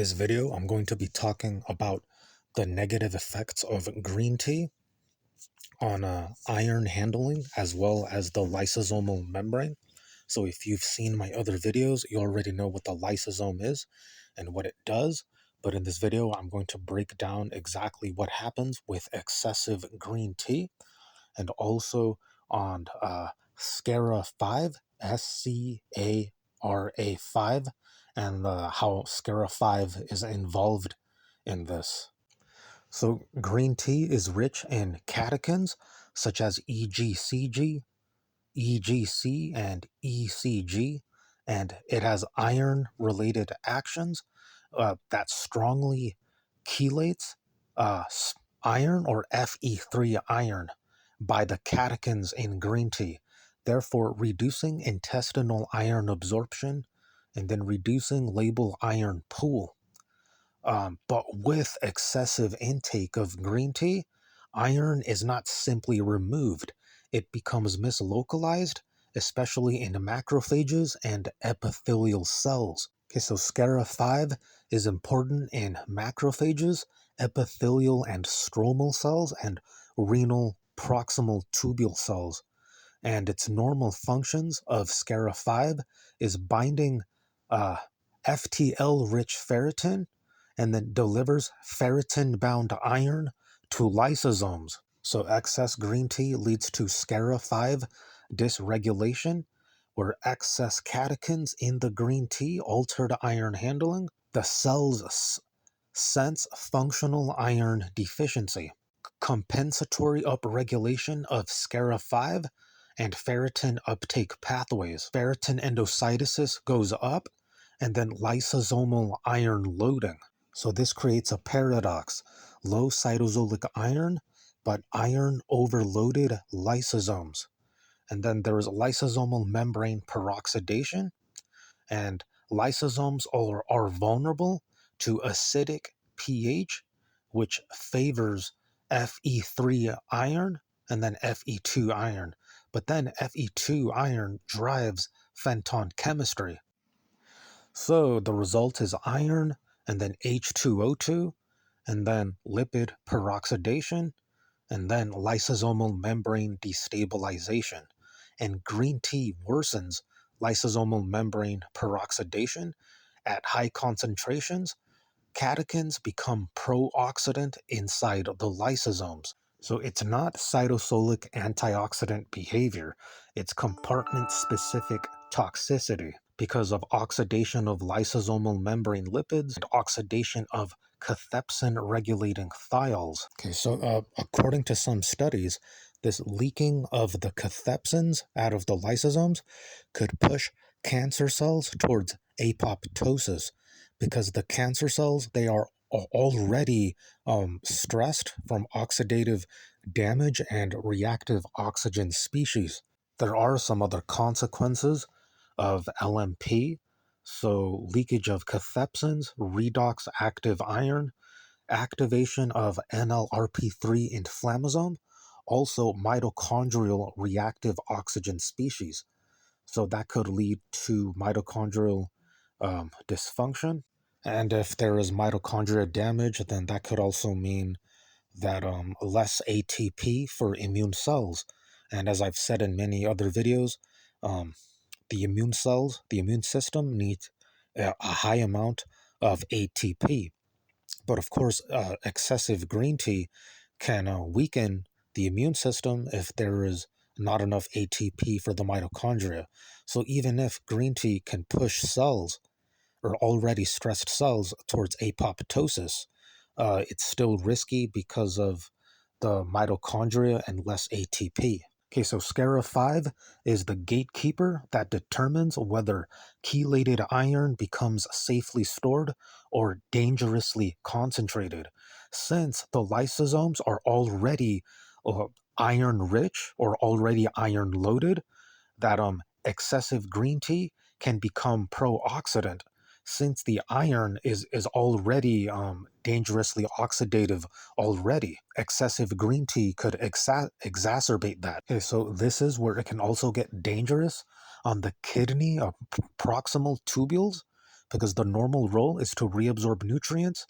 this video, I'm going to be talking about the negative effects of green tea on iron handling as well as the lysosomal membrane. So if you've seen my other videos, you already know what the lysosome is and what it does. But in this video, I'm going to break down exactly what happens with excessive green tea and also on SCARA5, SCARA5, and how SCARA5 is involved in this. So green tea is rich in catechins such as EGCG, EGC, and ECG, and it has iron-related actions that strongly chelates iron or Fe3 iron by the catechins in green tea, therefore reducing intestinal iron absorption and then reducing labile iron pool. But with excessive intake of green tea, iron is not simply removed, it becomes mislocalized, especially in macrophages and epithelial cells. Okay, so SCARA5 is important in macrophages, epithelial and stromal cells, and renal proximal tubule cells. And its normal functions of SCARA5 is binding FTL-rich ferritin and then delivers ferritin-bound iron to lysosomes. So excess green tea leads to SCARA5 dysregulation, where excess catechins in the green tea alter the iron handling. The cells sense functional iron deficiency. Compensatory upregulation of SCARA5 and ferritin uptake pathways. Ferritin endocytosis goes up, and then lysosomal iron loading. So this creates a paradox. Low cytosolic iron, but iron overloaded lysosomes. And then there is lysosomal membrane peroxidation, and lysosomes are vulnerable to acidic pH, which favors Fe3 iron and then Fe2 iron. But then Fe2 iron drives phenton chemistry. So the result is iron and then H2O2 and then lipid peroxidation and then lysosomal membrane destabilization. And green tea worsens lysosomal membrane peroxidation at high concentrations. Catechins become pro-oxidant inside the lysosomes. So it's not cytosolic antioxidant behavior, it's compartment-specific toxicity because of oxidation of lysosomal membrane lipids and oxidation of cathepsin-regulating thiols. Okay, so according to some studies, this leaking of the cathepsins out of the lysosomes could push cancer cells towards apoptosis because the cancer cells, they are already stressed from oxidative damage and reactive oxygen species. There are some other consequences of LMP, so leakage of cathepsins, redox active iron, activation of NLRP3 inflammasome, also mitochondrial reactive oxygen species. So that could lead to mitochondrial dysfunction. And if there is mitochondria damage, then that could also mean that less ATP for immune cells. And as I've said in many other videos, the immune cells, the immune system needs a high amount of ATP. But of course, excessive green tea can weaken the immune system if there is not enough ATP for the mitochondria. So even if green tea can push cells or already stressed cells towards apoptosis, it's still risky because of the mitochondria and less ATP. Okay, so SCARA5 is the gatekeeper that determines whether chelated iron becomes safely stored or dangerously concentrated. Since the lysosomes are already iron-rich or already iron-loaded, that excessive green tea can become pro-oxidant since the iron is already dangerously oxidative already. Excessive green tea could exacerbate that. Okay, so this is where it can also get dangerous on the kidney proximal tubules because the normal role is to reabsorb nutrients,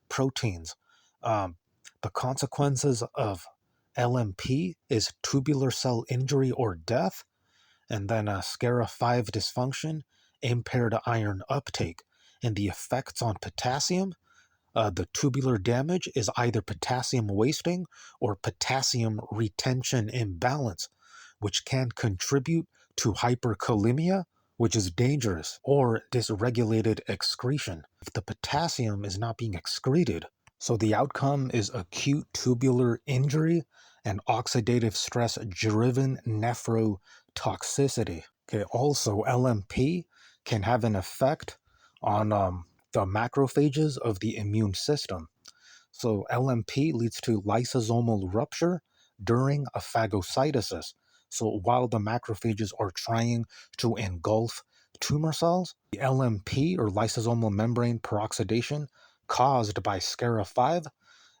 proteins. Um, the consequences of LMP is tubular cell injury or death, and then SCARA5 dysfunction, impaired iron uptake. And the effects on potassium, the tubular damage is either potassium wasting or potassium retention imbalance, which can contribute to hyperkalemia, which is dangerous, or dysregulated excretion if the potassium is not being excreted. So the outcome is acute tubular injury and oxidative stress driven nephrotoxicity. Okay, also LMP can have an effect on the macrophages of the immune system. So LMP leads to lysosomal rupture during a phagocytosis. So while the macrophages are trying to engulf tumor cells, the LMP or lysosomal membrane peroxidation caused by SCARA5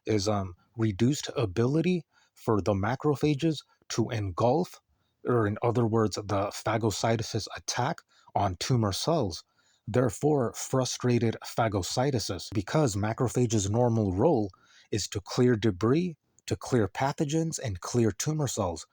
is reduced ability for the macrophages to engulf, or in other words, the phagocytosis attack on tumor cells. Therefore, frustrated phagocytosis, because macrophages' normal role is to clear debris, to clear pathogens, and clear tumor cells,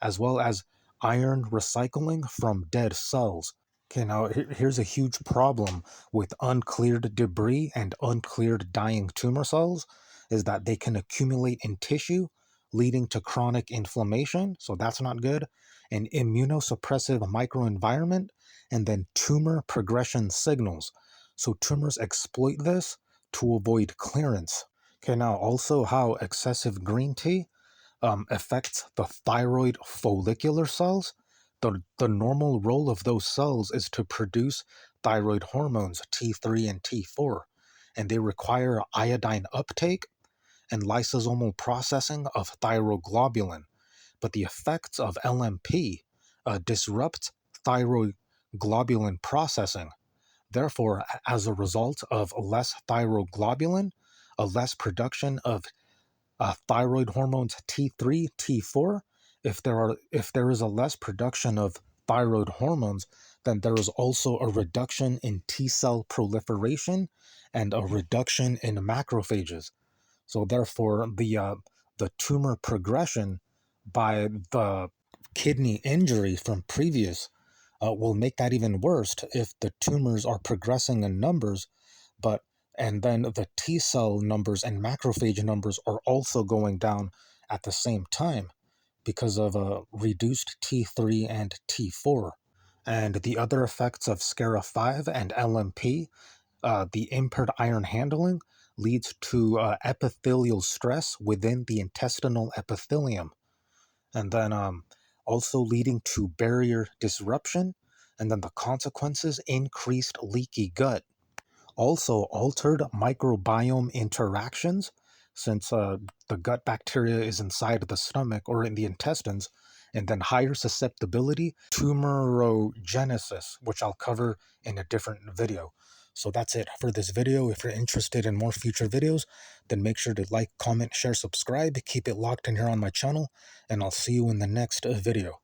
as well as iron recycling from dead cells. Okay, now here's a huge problem with uncleared debris and uncleared dying tumor cells is that they can accumulate in tissue, leading to chronic inflammation, so that's not good, an immunosuppressive microenvironment, and then tumor progression signals. So tumors exploit this to avoid clearance. Okay, now also how excessive green tea affects the thyroid follicular cells. The normal role of those cells is to produce thyroid hormones T3 and T4, and they require iodine uptake and lysosomal processing of thyroglobulin. But the effects of LMP disrupt thyroid globulin processing. Therefore, as a result of less thyroglobulin, a less production of thyroid hormones T3, T4. If there is a less production of thyroid hormones, then there is also a reduction in T cell proliferation and a reduction in macrophages. So therefore, the tumor progression by the kidney injury from previous will make that even worse if the tumors are progressing in numbers, but and then the T cell numbers and macrophage numbers are also going down at the same time because of a reduced T3 and T4. And the other effects of SCARA5 and LMP, the impaired iron handling leads to epithelial stress within the intestinal epithelium, and then also leading to barrier disruption, and then the consequences increased leaky gut. Also, altered microbiome interactions, since the gut bacteria is inside the stomach or in the intestines, and then higher susceptibility, tumorogenesis, which I'll cover in a different video. So that's it for this video. If you're interested in more future videos, then make sure to like, comment, share, subscribe, keep it locked in here on my channel, and I'll see you in the next video.